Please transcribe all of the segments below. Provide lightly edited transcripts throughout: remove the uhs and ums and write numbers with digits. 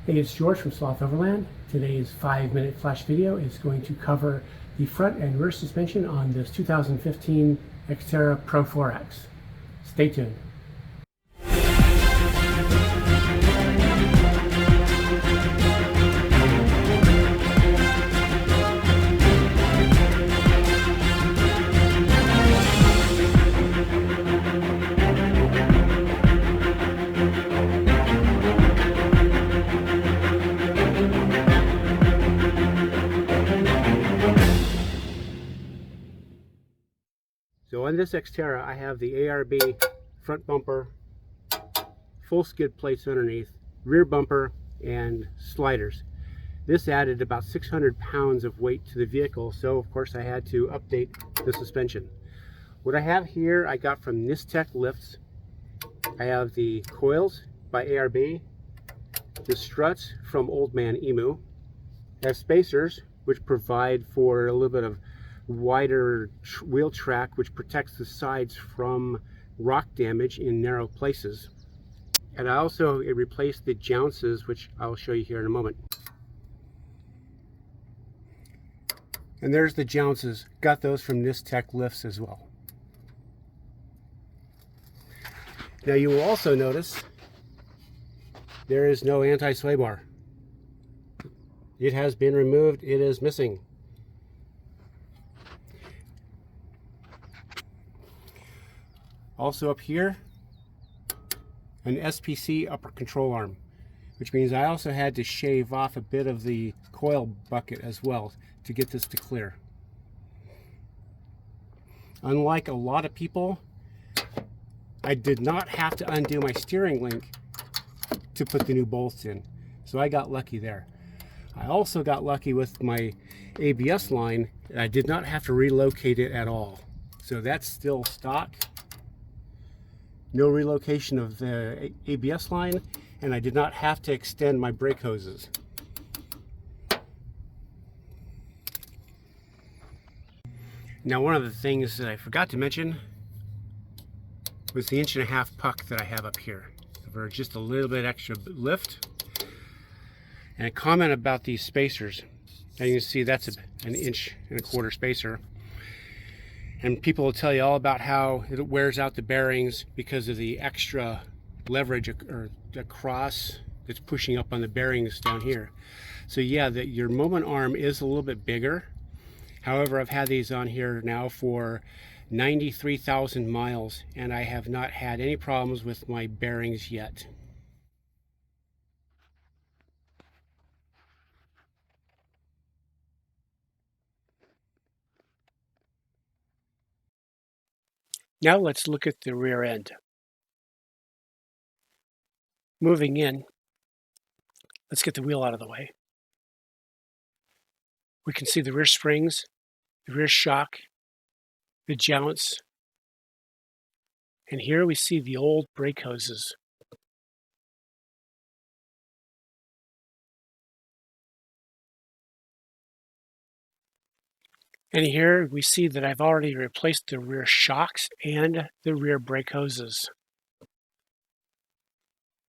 Hey, it's George from Sloth Overland. Today's 5-minute flash video is going to cover the front and rear suspension on this 2015 Xterra Pro 4X. Stay tuned. So on this Xterra, I have the ARB front bumper, full skid plates underneath, rear bumper, and sliders. This added about 600 pounds of weight to the vehicle, so of course I had to update the suspension. What I have here, I got from Nisstec lifts. I have the coils by ARB, the struts from Old Man Emu, I have spacers which provide for a little bit of wider wheel track, which protects the sides from rock damage in narrow places. And I also replaced the jounces, which I'll show you here in a moment. And there's the jounces. Got those from Nisstec lifts as well. Now you will also notice there is no anti-sway bar. It has been removed. It is missing. Also up here, an SPC upper control arm, which means I also had to shave off a bit of the coil bucket as well to get this to clear. Unlike a lot of people, I did not have to undo my steering link to put the new bolts in, so I got lucky there. I also got lucky with my ABS line. I did not have to relocate it at all, so that's still stock. No relocation of the ABS line, and I did not have to extend my brake hoses. Now, one of the things that I forgot to mention was the 1.5" puck that I have up here for just a little bit extra lift. And a comment about these spacers. Now you can see that's an 1.25" spacer. And people will tell you all about how it wears out the bearings because of the extra leverage or across that's pushing up on the bearings down here. So yeah, your moment arm is a little bit bigger. However, I've had these on here now for 93,000 miles and I have not had any problems with my bearings yet. Now let's look at the rear end. Moving in, let's get the wheel out of the way. We can see the rear springs, the rear shock, the jounce, and here we see the old brake hoses. And here we see that I've already replaced the rear shocks and the rear brake hoses.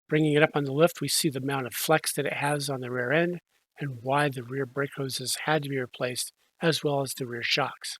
Bringing it up on the lift, we see the amount of flex that it has on the rear end and why the rear brake hoses had to be replaced, as well as the rear shocks.